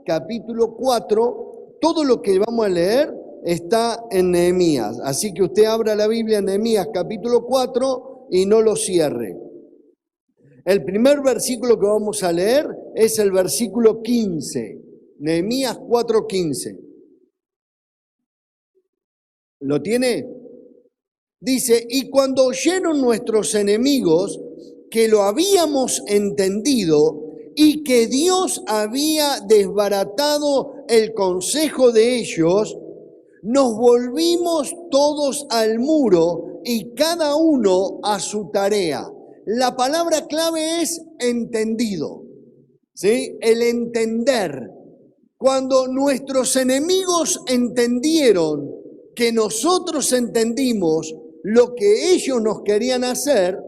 capítulo 4. Todo lo que vamos a leer está en Nehemías. Así que usted abra la Biblia en Nehemías capítulo 4 y no lo cierre. El primer versículo que vamos a leer es el versículo 15. Nehemías 4:15. ¿Lo tiene? Dice, y cuando oyeron nuestros enemigos que lo habíamos entendido y que Dios había desbaratado el consejo de ellos, nos volvimos todos al muro y cada uno a su tarea. La palabra clave es entendido, ¿sí? El entender. Cuando nuestros enemigos entendieron que nosotros entendimos lo que ellos nos querían hacer,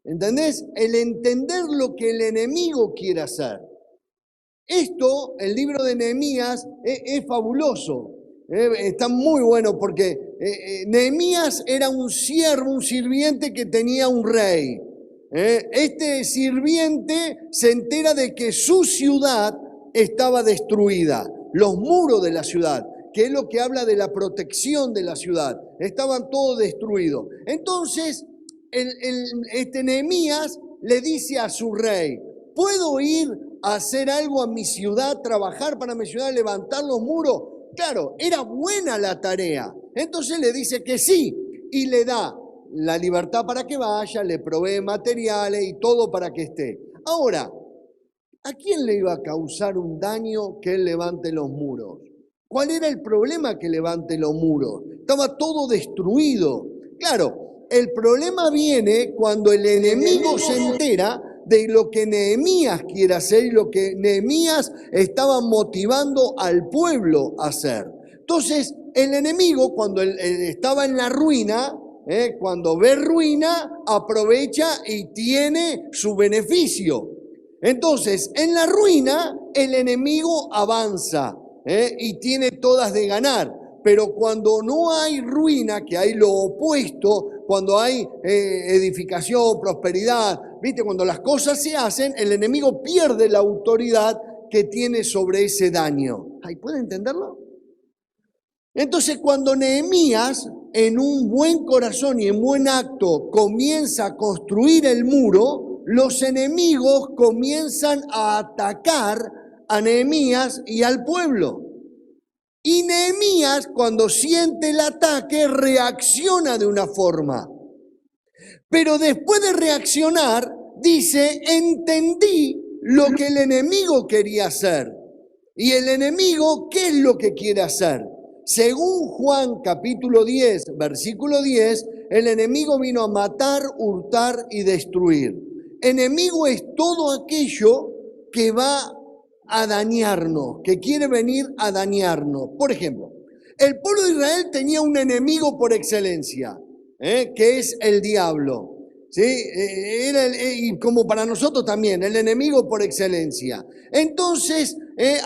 ¿entendés? El entender lo que el enemigo quiere hacer. Esto, el libro de Nehemías, es fabuloso. Está muy bueno porque Nehemías era un siervo, un sirviente que tenía un rey. Este sirviente se entera de que su ciudad estaba destruida, los muros de la ciudad, que es lo que habla de la protección de la ciudad, estaban todos destruidos. Entonces, Nehemías le dice a su rey, ¿puedo ir a hacer algo a mi ciudad, trabajar para mi ciudad, levantar los muros? Claro, era buena la tarea. Entonces le dice que sí y le da la libertad para que vaya, le provee materiales y todo para que esté. Ahora, ¿a quién le iba a causar un daño que él levante los muros? ¿Cuál era el problema que levante los muros? Estaba todo destruido. Claro, el problema viene cuando el enemigo se entera de lo que Nehemías quiere hacer y lo que Nehemías estaba motivando al pueblo a hacer. Entonces, el enemigo, cuando él estaba en la ruina, cuando ve ruina, aprovecha y tiene su beneficio. Entonces, en la ruina, el enemigo avanza y tiene todas de ganar. Pero cuando no hay ruina, que hay lo opuesto, cuando hay edificación, prosperidad, ¿viste? Cuando las cosas se hacen, el enemigo pierde la autoridad que tiene sobre ese daño. ¿Ay, ¿puede entenderlo? Entonces, cuando Nehemías, en un buen corazón y en buen acto, comienza a construir el muro, los enemigos comienzan a atacar a Nehemías y al pueblo. Y Nehemías, cuando siente el ataque, reacciona de una forma. Pero después de reaccionar, dice, entendí lo que el enemigo quería hacer. Y el enemigo, ¿qué es lo que quiere hacer? Según Juan capítulo 10, versículo 10, el enemigo vino a matar, hurtar y destruir. Enemigo es todo aquello que va a dañarnos, que quiere venir a dañarnos. Por ejemplo, el pueblo de Israel tenía un enemigo por excelencia, que es el diablo. ¿Sí? Y como para nosotros también, el enemigo por excelencia. Entonces,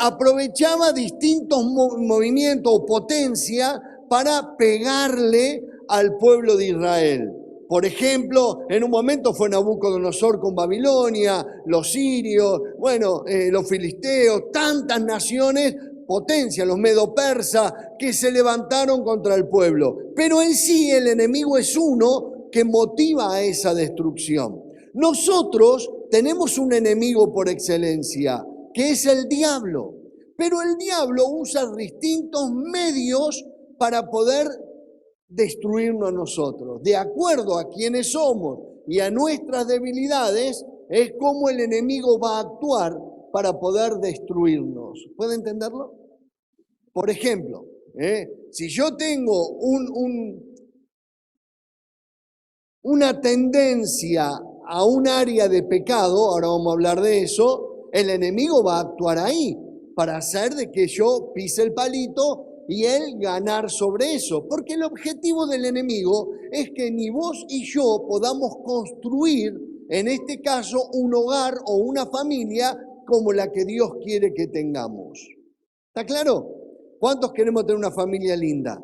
aprovechaba distintos movimientos o potencia para pegarle al pueblo de Israel. Por ejemplo, en un momento fue Nabucodonosor con Babilonia, los sirios, los filisteos, tantas naciones, potencia, los medo-persas, que se levantaron contra el pueblo. Pero en sí el enemigo es uno que motiva a esa destrucción. Nosotros tenemos un enemigo por excelencia, que es el diablo. Pero el diablo usa distintos medios para poder destruirnos a nosotros. De acuerdo a quienes somos y a nuestras debilidades, es como el enemigo va a actuar para poder destruirnos. ¿Puede entenderlo? Por ejemplo, si yo tengo una tendencia a un área de pecado, ahora vamos a hablar de eso, el enemigo va a actuar ahí para hacer de que yo pise el palito y él ganar sobre eso. Porque el objetivo del enemigo es que ni vos y yo podamos construir, en este caso, un hogar o una familia como la que Dios quiere que tengamos. ¿Está claro? ¿Cuántos queremos tener una familia linda?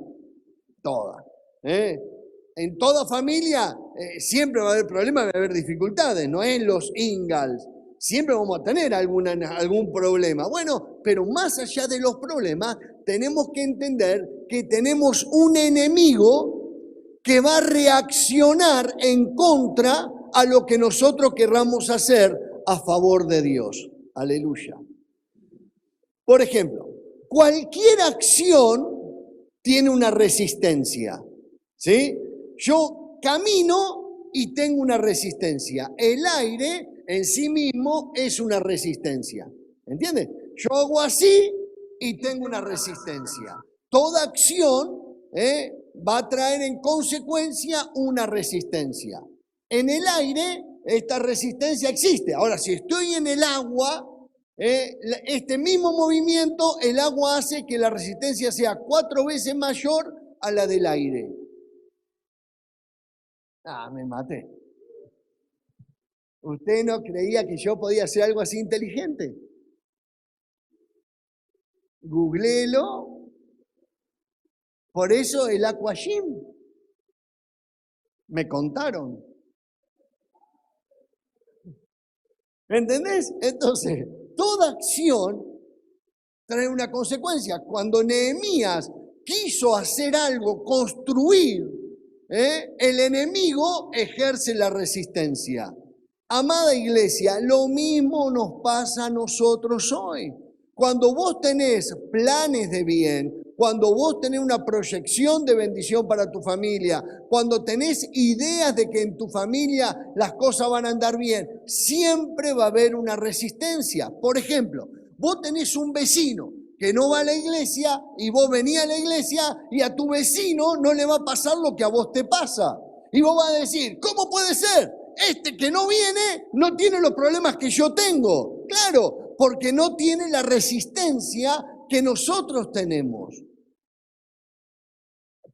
Todas. En toda familia siempre va a haber problemas, va a haber dificultades, no es los Ingalls. Siempre vamos a tener algún problema. Bueno, pero más allá de los problemas, tenemos que entender que tenemos un enemigo que va a reaccionar en contra a lo que nosotros querramos hacer a favor de Dios. Aleluya. Por ejemplo, cualquier acción tiene una resistencia, ¿sí? Yo camino y tengo una resistencia. El aire en sí mismo es una resistencia, ¿entiendes? Yo hago así y tengo una resistencia. Toda acción va a traer en consecuencia una resistencia. En el aire esta resistencia existe. Ahora, si estoy en el agua, este mismo movimiento, el agua hace que la resistencia sea 4 veces mayor a la del aire. Me maté. ¿Usted no creía que yo podía hacer algo así inteligente? Googléelo. Por eso el Aqua Gym. Me contaron. ¿Entendés? Entonces, toda acción trae una consecuencia. Cuando Nehemías quiso hacer algo, construir, el enemigo ejerce la resistencia. Amada iglesia, lo mismo nos pasa a nosotros hoy. Cuando vos tenés planes de bien, cuando vos tenés una proyección de bendición para tu familia, cuando tenés ideas de que en tu familia las cosas van a andar bien, siempre va a haber una resistencia. Por ejemplo, vos tenés un vecino que no va a la iglesia y vos venís a la iglesia y a tu vecino no le va a pasar lo que a vos te pasa. Y vos vas a decir, ¿cómo puede ser? Este que no viene no tiene los problemas que yo tengo. Claro, porque no tiene la resistencia que nosotros tenemos.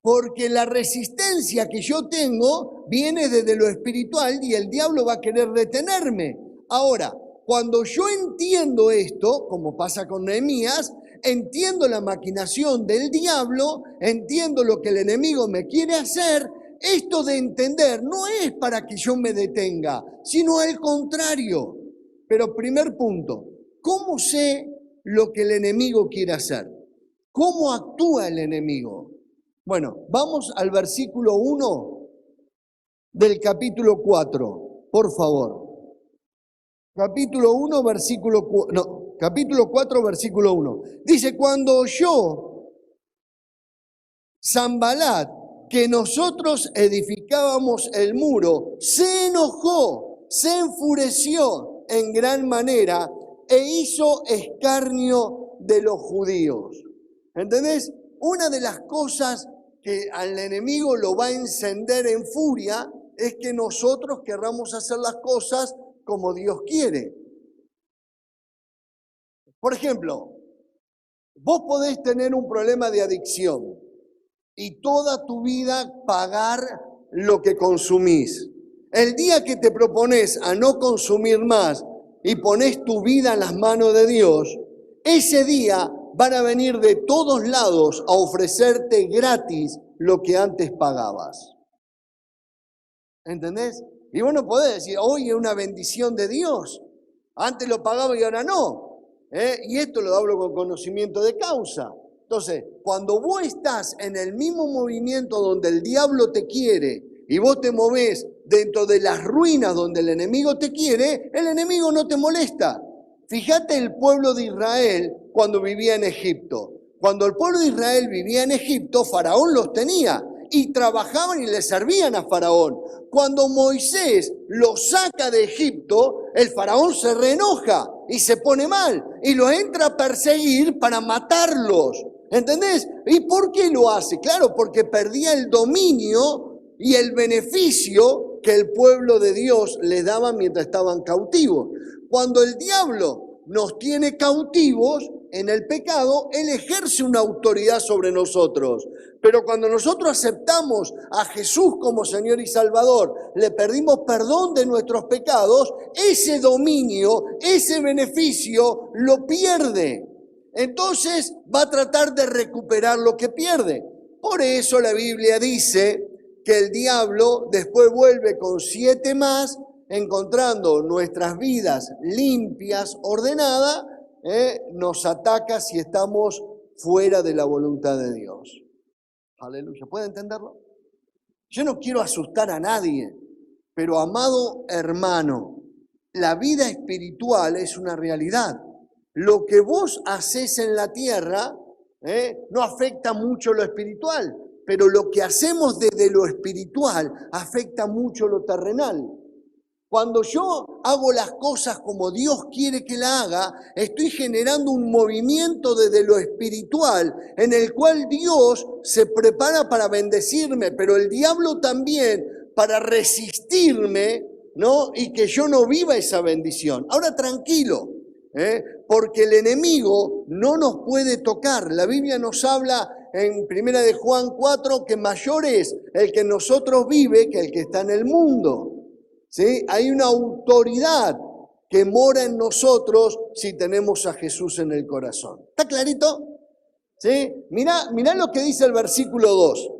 Porque la resistencia que yo tengo viene desde lo espiritual y el diablo va a querer detenerme. Ahora, cuando yo entiendo esto, como pasa con Nehemías, entiendo la maquinación del diablo, entiendo lo que el enemigo me quiere hacer. Esto de entender no es para que yo me detenga, sino al contrario. Pero primer punto, ¿cómo sé lo que el enemigo quiere hacer? ¿Cómo actúa el enemigo? Bueno, vamos al versículo 1 del capítulo 4, por favor. Capítulo 1, versículo 4, no, capítulo 4, versículo 1. Dice, cuando oyó Sanbalat que nosotros edificábamos el muro, se enojó, se enfureció en gran manera e hizo escarnio de los judíos. ¿Entendés? Una de las cosas que al enemigo lo va a encender en furia es que nosotros querramos hacer las cosas como Dios quiere. Por ejemplo, vos podés tener un problema de adicción y toda tu vida pagar lo que consumís. El día que te propones a no consumir más y pones tu vida en las manos de Dios, ese día van a venir de todos lados a ofrecerte gratis lo que antes pagabas. ¿Entendés? Y vos no podés decir, hoy es una bendición de Dios. Antes lo pagaba y ahora no. Y esto lo hablo con conocimiento de causa. Entonces, cuando vos estás en el mismo movimiento donde el diablo te quiere y vos te movés dentro de las ruinas donde el enemigo te quiere, el enemigo no te molesta. Fíjate el pueblo de Israel cuando vivía en Egipto. Cuando el pueblo de Israel vivía en Egipto, Faraón los tenía y trabajaban y le servían a Faraón. Cuando Moisés los saca de Egipto, el Faraón se reenoja y se pone mal y los entra a perseguir para matarlos. ¿Entendés? ¿Y por qué lo hace? Claro, porque perdía el dominio y el beneficio que el pueblo de Dios le daba mientras estaban cautivos. Cuando el diablo nos tiene cautivos en el pecado, él ejerce una autoridad sobre nosotros. Pero cuando nosotros aceptamos a Jesús como Señor y Salvador, le pedimos perdón de nuestros pecados, ese dominio, ese beneficio lo pierde. Entonces va a tratar de recuperar lo que pierde. Por eso la Biblia dice que el diablo después vuelve con 7 más encontrando nuestras vidas limpias, ordenadas, nos ataca si estamos fuera de la voluntad de Dios. Aleluya. ¿Puede entenderlo? Yo no quiero asustar a nadie, pero amado hermano, la vida espiritual es una realidad. Lo que vos haces en la tierra no afecta mucho lo espiritual, pero lo que hacemos desde lo espiritual afecta mucho lo terrenal. Cuando yo hago las cosas como Dios quiere que la haga, estoy generando un movimiento desde lo espiritual en el cual Dios se prepara para bendecirme, pero el diablo también para resistirme, ¿no? Y que yo no viva esa bendición. Ahora tranquilo, porque el enemigo no nos puede tocar. La Biblia nos habla en 1 de Juan 4 que mayor es el que en nosotros vive que el que está en el mundo. ¿Sí? Hay una autoridad que mora en nosotros si tenemos a Jesús en el corazón. ¿Está clarito? ¿Sí? Mirá lo que dice el versículo 2.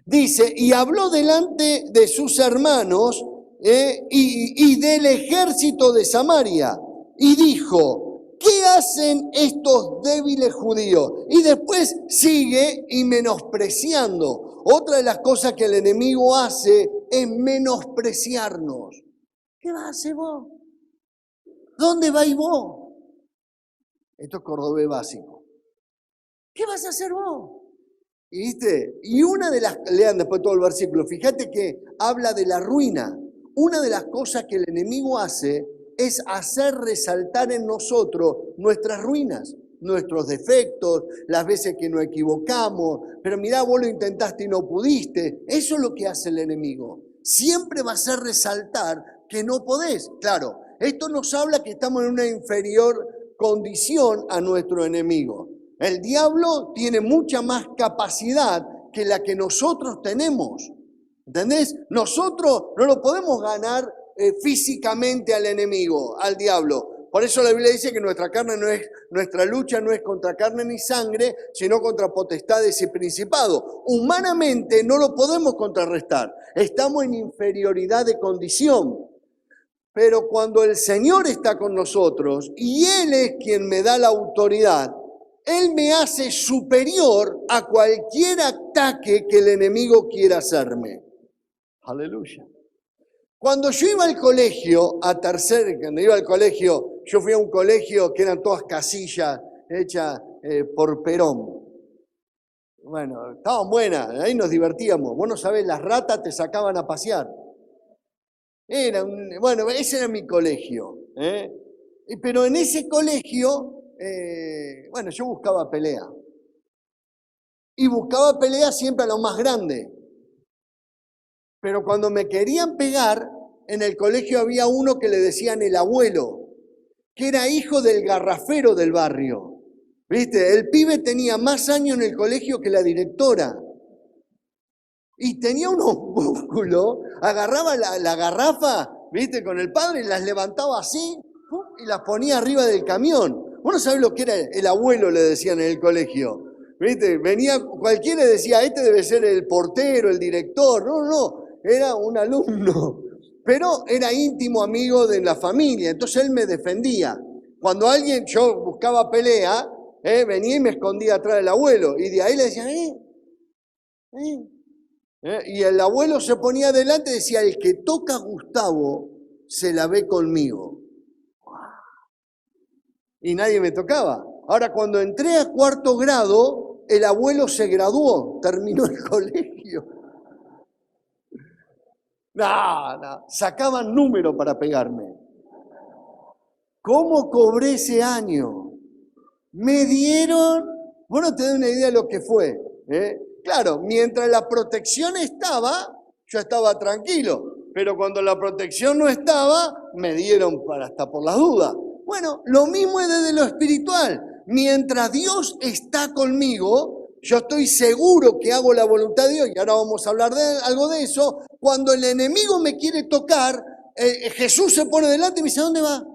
Dice, y habló delante de sus hermanos y del ejército de Samaria, y dijo, ¿qué hacen estos débiles judíos? Y después sigue y menospreciando. Otra de las cosas que el enemigo hace es menospreciarnos. ¿Qué vas a hacer vos? ¿Dónde vais vos? Esto es cordobés básico. ¿Qué vas a hacer vos? Y una de las, lean después todo el versículo, fíjate que habla de la ruina. Una de las cosas que el enemigo hace es hacer resaltar en nosotros nuestras ruinas, nuestros defectos, las veces que nos equivocamos, pero mirá, vos lo intentaste y no pudiste. Eso es lo que hace el enemigo. Siempre va a hacer resaltar que no podés. Claro, esto nos habla que estamos en una inferior condición a nuestro enemigo. El diablo tiene mucha más capacidad que la que nosotros tenemos. ¿Entendés? Nosotros no lo podemos ganar físicamente al enemigo, al diablo. Por eso la Biblia dice que nuestra lucha no es contra carne ni sangre, sino contra potestades y principados. Humanamente no lo podemos contrarrestar. Estamos en inferioridad de condición. Pero cuando el Señor está con nosotros y Él es quien me da la autoridad, Él me hace superior a cualquier ataque que el enemigo quiera hacerme. Aleluya. Cuando yo iba al colegio, yo fui a un colegio que eran todas casillas hechas por Perón. Bueno, estaban buenas, ahí nos divertíamos. Vos no sabés, las ratas te sacaban a pasear. Bueno, ese era mi colegio. Pero en ese colegio, yo buscaba pelea. Y buscaba pelea siempre a lo más grande. Pero cuando me querían pegar, en el colegio había uno que le decían el abuelo, que era hijo del garrafero del barrio. ¿Viste? El pibe tenía más años en el colegio que la directora. Y tenía unos músculos, agarraba la garrafa, ¿viste? Con el padre y las levantaba así y las ponía arriba del camión. Vos no sabés lo que era el abuelo, le decían en el colegio. ¿Viste? Venía cualquiera y decía, este debe ser el portero, el director. No, era un alumno. Pero era íntimo amigo de la familia, entonces él me defendía. Cuando yo buscaba pelea, venía y me escondía atrás del abuelo. Y de ahí le decían, y el abuelo se ponía adelante y decía, el que toca a Gustavo se la ve conmigo. Y nadie me tocaba. Ahora, cuando entré a 4º grado, el abuelo se graduó, terminó el colegio. No, sacaban número para pegarme. ¿Cómo cobré ese año? Me dieron, vos no te das una idea de lo que fue. Claro, mientras la protección estaba, yo estaba tranquilo. Pero cuando la protección no estaba, me dieron hasta por las dudas. Bueno, lo mismo es desde lo espiritual. Mientras Dios está conmigo, yo estoy seguro que hago la voluntad de Dios, y ahora vamos a hablar de algo de eso. Cuando el enemigo me quiere tocar, Jesús se pone delante y me dice, ¿dónde va?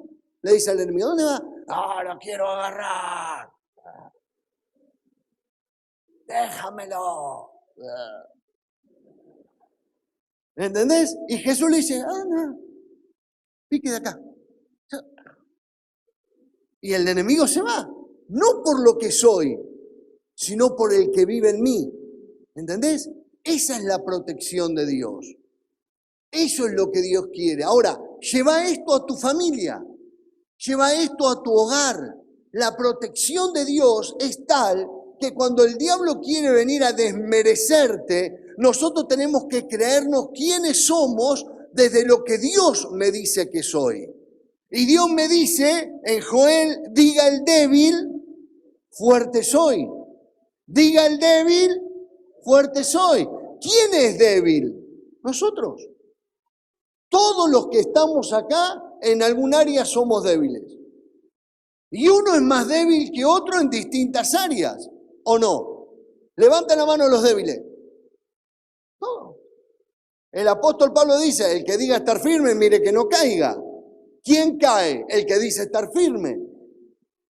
Le dice al enemigo, ¿dónde va? No, lo quiero agarrar. Déjamelo. ¿Entendés? Y Jesús le dice, anda. pique de acá. Y el enemigo se va, no por lo que soy, sino por el que vive en mí. ¿Entendés? Esa es la protección de Dios. Eso es lo que Dios quiere. Ahora, lleva esto a tu familia, lleva esto a tu hogar. La protección de Dios es tal que cuando el diablo quiere venir a desmerecerte, nosotros tenemos que creernos quiénes somos desde lo que Dios me dice que soy. Y Dios me dice en Joel, diga el débil, fuerte soy. Diga el débil, fuerte soy. ¿Quién es débil? Nosotros. Todos los que estamos acá, en algún área somos débiles. Y uno es más débil que otro en distintas áreas, ¿o no? Levanten la mano los débiles. No. El apóstol Pablo dice, el que diga estar firme, mire que no caiga. ¿Quién cae? El que dice estar firme.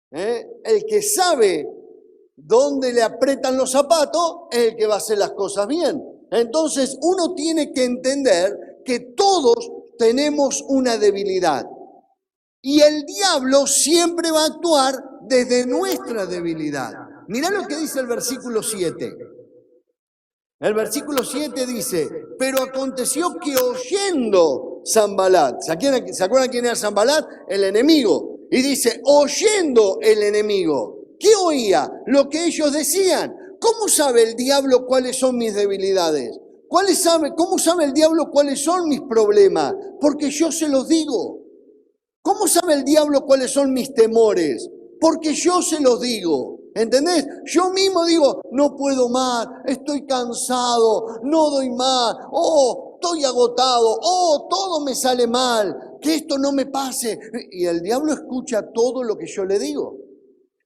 El que sabe dónde le apretan los zapatos es el que va a hacer las cosas bien. Entonces uno tiene que entender que todos tenemos una debilidad. Y el diablo siempre va a actuar desde nuestra debilidad. Mirá lo que dice el versículo 7. El versículo 7 dice, pero aconteció que oyendo Sanbalat, ¿se acuerdan quién era Sanbalat? El enemigo. Y dice, oyendo el enemigo. ¿Qué oía? Lo que ellos decían. ¿Cómo sabe el diablo cuáles son mis debilidades? ¿Cómo sabe el diablo cuáles son mis problemas? Porque yo se los digo. ¿Cómo sabe el diablo cuáles son mis temores? Porque yo se los digo. ¿Entendés? Yo mismo digo, no puedo más, estoy cansado, no doy más, estoy agotado, todo me sale mal, que esto no me pase. Y el diablo escucha todo lo que yo le digo.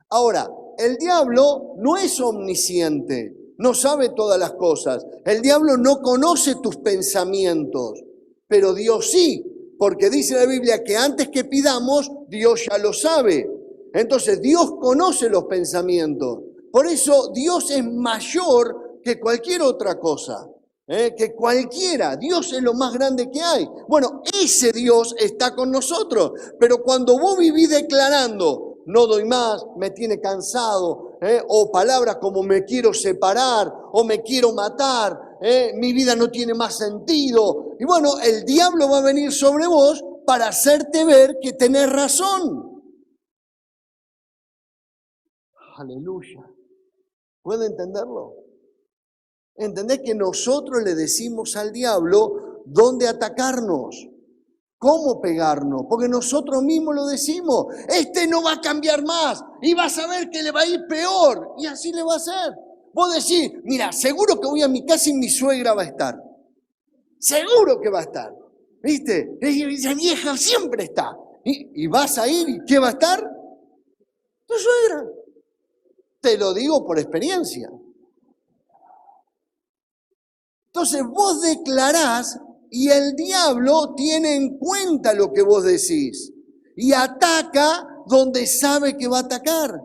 Ahora, el diablo no es omnisciente, no sabe todas las cosas. El diablo no conoce tus pensamientos, pero Dios sí, porque dice la Biblia que antes que pidamos, Dios ya lo sabe. Entonces, Dios conoce los pensamientos. Por eso, Dios es mayor que cualquier otra cosa, que cualquiera. Dios es lo más grande que hay. Bueno, ese Dios está con nosotros. Pero cuando vos vivís declarando, no doy más, me tiene cansado, o palabras como me quiero separar, o me quiero matar, mi vida no tiene más sentido. Y bueno, el diablo va a venir sobre vos para hacerte ver que tenés razón. Aleluya. ¿Puede entenderlo? Entendés que nosotros le decimos al diablo dónde atacarnos, cómo pegarnos, porque nosotros mismos lo decimos. Este no va a cambiar más y vas a ver que le va a ir peor. Y así le va a hacer. Vos decís, mira, seguro que voy a mi casa y mi suegra va a estar. Seguro que va a estar. ¿Viste? Esa vieja siempre está. Y vas a ir y ¿qué va a estar? Tu suegra. Te lo digo por experiencia. Entonces vos declarás y el diablo tiene en cuenta lo que vos decís y ataca donde sabe que va a atacar.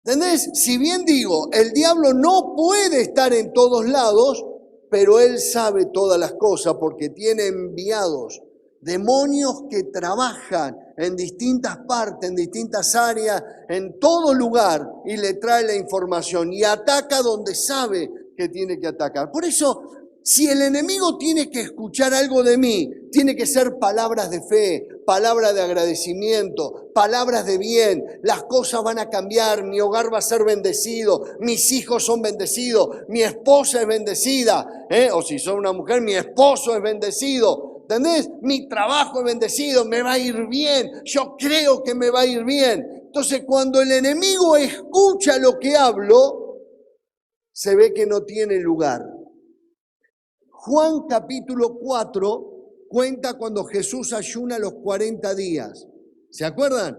¿Entendés? Si bien digo, el diablo no puede estar en todos lados, pero él sabe todas las cosas porque tiene enviados, demonios que trabajan en distintas partes, en distintas áreas, en todo lugar, y le trae la información y ataca donde sabe que tiene que atacar. Por eso, si el enemigo tiene que escuchar algo de mí, tiene que ser palabras de fe, palabras de agradecimiento, palabras de bien. Las cosas van a cambiar, mi hogar va a ser bendecido, mis hijos son bendecidos, mi esposa es bendecida, o si soy una mujer, mi esposo es bendecido. ¿Entendés? Mi trabajo es bendecido, me va a ir bien, yo creo que me va a ir bien. Entonces, cuando el enemigo escucha lo que hablo, se ve que no tiene lugar. Juan capítulo 4 cuenta cuando Jesús ayuna los 40 días. ¿Se acuerdan?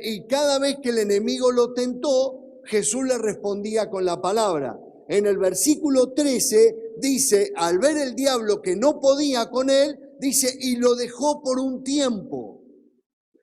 Y cada vez que el enemigo lo tentó, Jesús le respondía con la palabra. En el versículo 13 dice, al ver el diablo que no podía con él, dice, y lo dejó por un tiempo.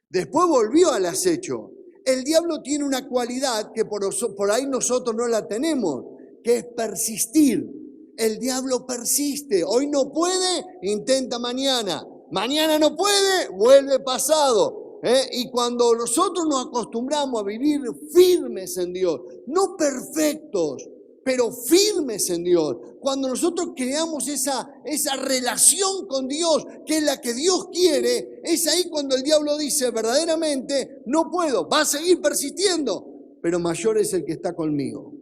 Después volvió al acecho. El diablo tiene una cualidad que por ahí nosotros no la tenemos, que es persistir. El diablo persiste. Hoy no puede, intenta mañana. Mañana no puede, vuelve pasado. Y cuando nosotros nos acostumbramos a vivir firmes en Dios, no perfectos, pero firmes en Dios, cuando nosotros creamos esa relación con Dios, que es la que Dios quiere, es ahí cuando el diablo dice verdaderamente, no puedo, va a seguir persistiendo, pero mayor es el que está conmigo.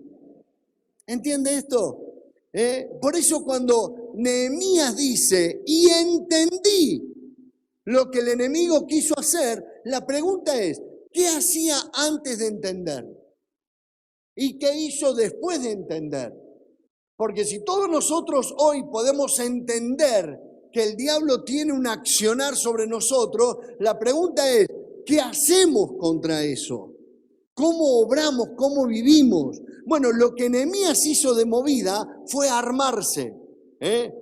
¿Entiende esto? Por eso cuando Nehemías dice, y entendí lo que el enemigo quiso hacer, la pregunta es, ¿qué hacía antes de entender? ¿Y qué hizo después de entender? Porque si todos nosotros hoy podemos entender que el diablo tiene un accionar sobre nosotros, la pregunta es, ¿qué hacemos contra eso? ¿Cómo obramos? ¿Cómo vivimos? Bueno, lo que Nehemías hizo de movida fue armarse.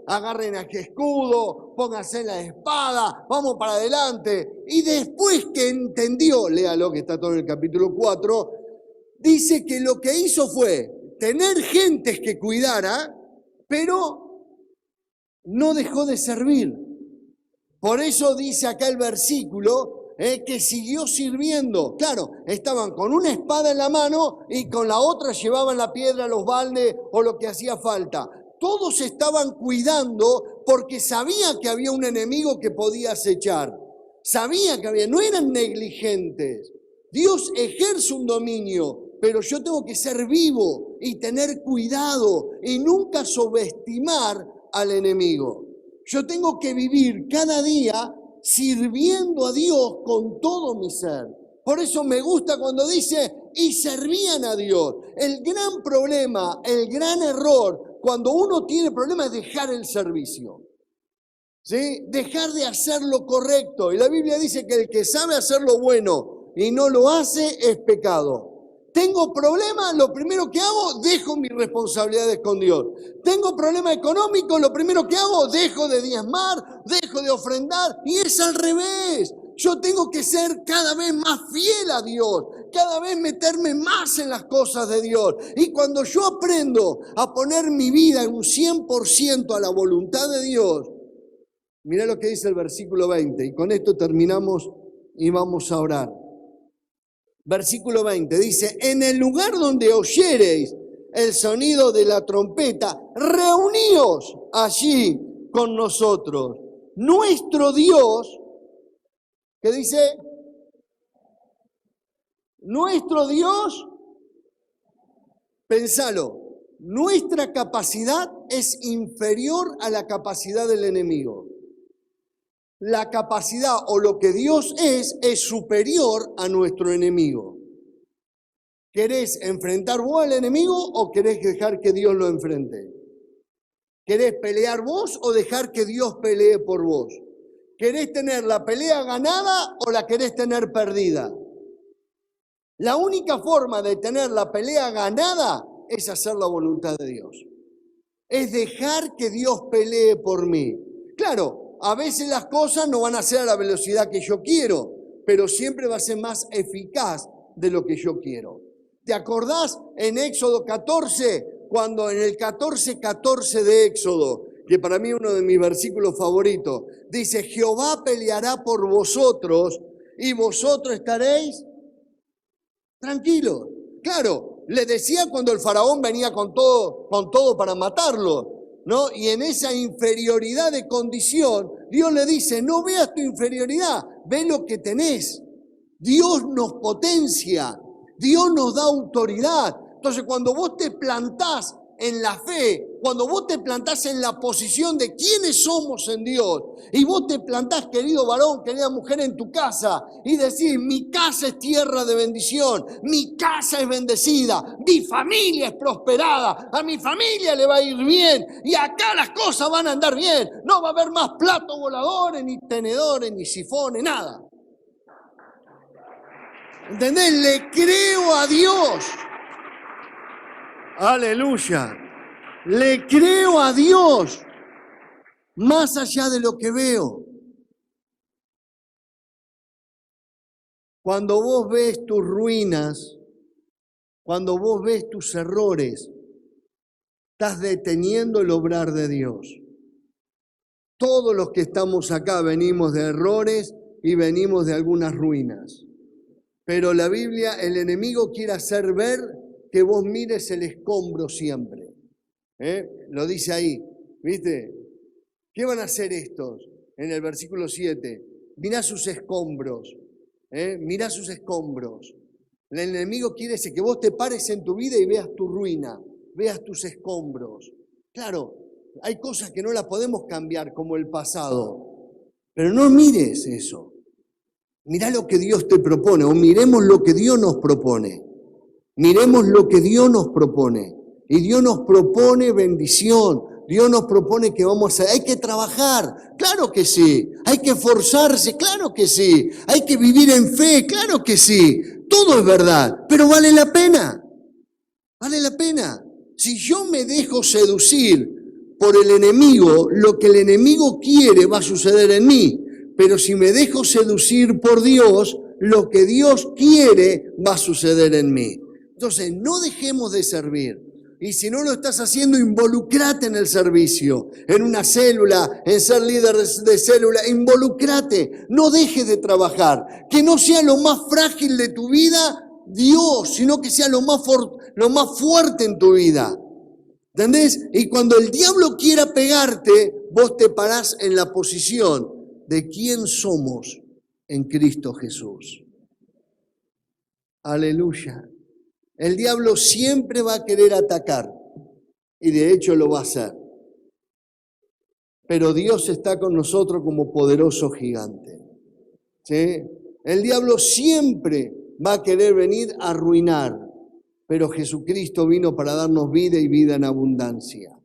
Agarren a qué escudo, pónganse la espada, vamos para adelante. Y después que entendió, léalo que está todo en el capítulo 4, dice que lo que hizo fue tener gentes que cuidara, pero no dejó de servir. Por eso dice acá el versículo, que siguió sirviendo. Claro, estaban con una espada en la mano y con la otra llevaban la piedra, los baldes o lo que hacía falta. Todos estaban cuidando porque sabían que había un enemigo que podía acechar. Sabían que había, no eran negligentes. Dios ejerce un dominio, pero yo tengo que ser vivo y tener cuidado y nunca subestimar al enemigo. Yo tengo que vivir cada día sirviendo a Dios con todo mi ser. Por eso me gusta cuando dice, y servían a Dios. El gran problema, el gran error, cuando uno tiene problemas es dejar el servicio. ¿Sí? Dejar de hacer lo correcto. Y la Biblia dice que el que sabe hacer lo bueno y no lo hace es pecado. Tengo problemas, lo primero que hago, dejo mis responsabilidades con Dios. Tengo problemas económicos, lo primero que hago, dejo de diezmar, dejo de ofrendar, y es al revés. Yo tengo que ser cada vez más fiel a Dios, cada vez meterme más en las cosas de Dios. Y cuando yo aprendo a poner mi vida en un 100% a la voluntad de Dios, mirá lo que dice el versículo 20, y con esto terminamos y vamos a orar. Versículo 20 dice, en el lugar donde oyereis el sonido de la trompeta, reuníos allí con nosotros. Nuestro Dios, ¿qué dice? Nuestro Dios, pensalo, nuestra capacidad es inferior a la capacidad del enemigo. La capacidad o lo que Dios es superior a nuestro enemigo. ¿Querés enfrentar vos al enemigo o querés dejar que Dios lo enfrente? ¿Querés pelear vos o dejar que Dios pelee por vos? ¿Querés tener la pelea ganada o la querés tener perdida? La única forma de tener la pelea ganada es hacer la voluntad de Dios. Es dejar que Dios pelee por mí. Claro, a veces las cosas no van a ser a la velocidad que yo quiero, pero siempre va a ser más eficaz de lo que yo quiero. ¿Te acordás en Éxodo 14? Cuando en el 14:14 de Éxodo, que para mí es uno de mis versículos favoritos, dice, Jehová peleará por vosotros y vosotros estaréis tranquilos. Claro, le decía cuando el faraón venía con todo para matarlo, ¿no? Y en esa inferioridad de condición, Dios le dice, no veas tu inferioridad, ve lo que tenés. Dios nos potencia, Dios nos da autoridad. Entonces, cuando vos te plantás en la fe, cuando vos te plantás en la posición de quiénes somos en Dios, y vos te plantás, querido varón, querida mujer, en tu casa, y decís, mi casa es tierra de bendición, mi casa es bendecida, mi familia es prosperada, a mi familia le va a ir bien, y acá las cosas van a andar bien, no va a haber más platos voladores, ni tenedores, ni sifones, nada. ¿Entendés? Le creo a Dios. Aleluya. Le creo a Dios más allá de lo que veo. Cuando vos ves tus ruinas, cuando vos ves tus errores, estás deteniendo el obrar de Dios. Todos los que estamos acá venimos de errores y venimos de algunas ruinas. Pero la Biblia, el enemigo quiere hacer ver que vos mires el escombro siempre. Lo dice ahí, ¿viste? ¿Qué van a hacer estos? En el versículo 7, mirá sus escombros, mirá sus escombros. El enemigo quiere que vos te pares en tu vida y veas tu ruina, veas tus escombros. Claro, hay cosas que no las podemos cambiar como el pasado, pero no mires eso. Mirá lo que Dios te propone, o miremos lo que Dios nos propone. Miremos lo que Dios nos propone. Y Dios nos propone bendición. Dios nos propone que vamos a... Hay que trabajar, claro que sí. Hay que esforzarse, claro que sí. Hay que vivir en fe, claro que sí. Todo es verdad, pero vale la pena. Vale la pena. Si yo me dejo seducir por el enemigo, lo que el enemigo quiere va a suceder en mí. Pero si me dejo seducir por Dios, lo que Dios quiere va a suceder en mí. Entonces, no dejemos de servir. Y si no lo estás haciendo, involucrate en el servicio, en una célula, en ser líder de célula, involucrate, no dejes de trabajar. Que no sea lo más frágil de tu vida Dios, sino que sea lo más fuerte en tu vida. ¿Entendés? Y cuando el diablo quiera pegarte, vos te parás en la posición de quién somos en Cristo Jesús. Aleluya. El diablo siempre va a querer atacar, y de hecho lo va a hacer. Pero Dios está con nosotros como poderoso gigante. ¿Sí? El diablo siempre va a querer venir a arruinar, pero Jesucristo vino para darnos vida y vida en abundancia.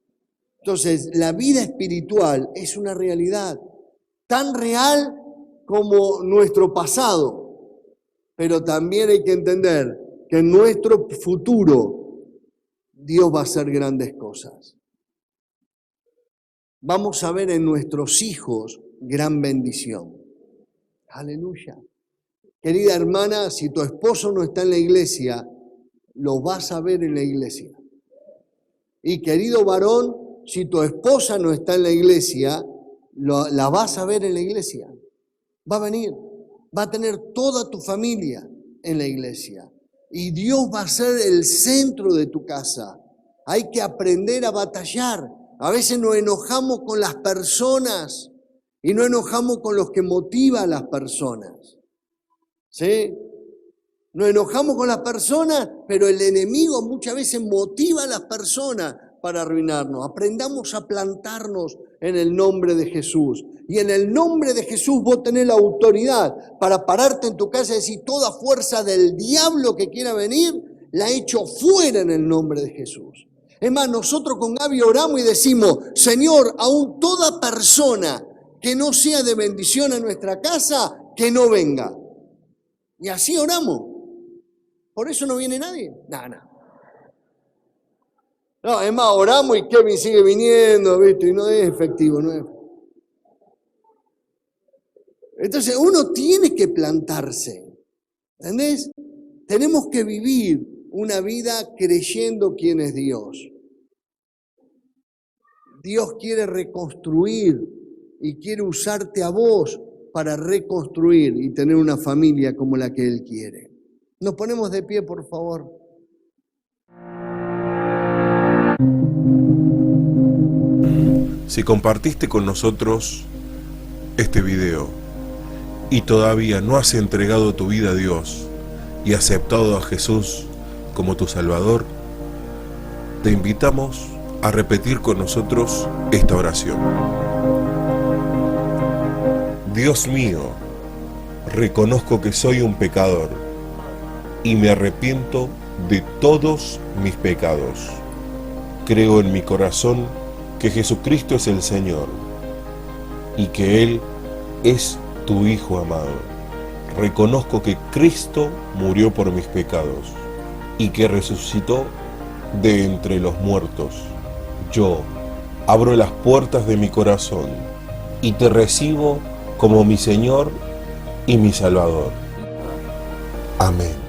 Entonces, la vida espiritual es una realidad tan real como nuestro pasado, pero también hay que entender que en nuestro futuro Dios va a hacer grandes cosas. Vamos a ver en nuestros hijos gran bendición. Aleluya. Querida hermana, si tu esposo no está en la iglesia, lo vas a ver en la iglesia. Y querido varón, si tu esposa no está en la iglesia, la vas a ver en la iglesia. Va a venir, va a tener toda tu familia en la iglesia. Y Dios va a ser el centro de tu casa. Hay que aprender a batallar. A veces nos enojamos con las personas y no enojamos con los que motivan a las personas. ¿Sí? Nos enojamos con las personas, pero el enemigo muchas veces motiva a las personas para arruinarnos. Aprendamos a plantarnos en el nombre de Jesús. Y en el nombre de Jesús vos tenés la autoridad para pararte en tu casa y decir, toda fuerza del diablo que quiera venir, la echo fuera en el nombre de Jesús. Es más, nosotros con Gaby oramos y decimos, Señor, aún toda persona que no sea de bendición a nuestra casa, que no venga. Y así oramos. ¿Por eso no viene nadie? No, es más, oramos y Kevin sigue viniendo, ¿viste? Y no es efectivo, no es. Entonces uno tiene que plantarse, ¿entendés? Tenemos que vivir una vida creyendo quién es Dios. Dios quiere reconstruir y quiere usarte a vos para reconstruir y tener una familia como la que Él quiere. Nos ponemos de pie, por favor. Si compartiste con nosotros este video y todavía no has entregado tu vida a Dios y aceptado a Jesús como tu Salvador, te invitamos a repetir con nosotros esta oración. Dios mío, reconozco que soy un pecador y me arrepiento de todos mis pecados. Creo en mi corazón que Jesucristo es el Señor y que Él es tu Hijo amado. Reconozco que Cristo murió por mis pecados y que resucitó de entre los muertos. Yo abro las puertas de mi corazón y te recibo como mi Señor y mi Salvador. Amén.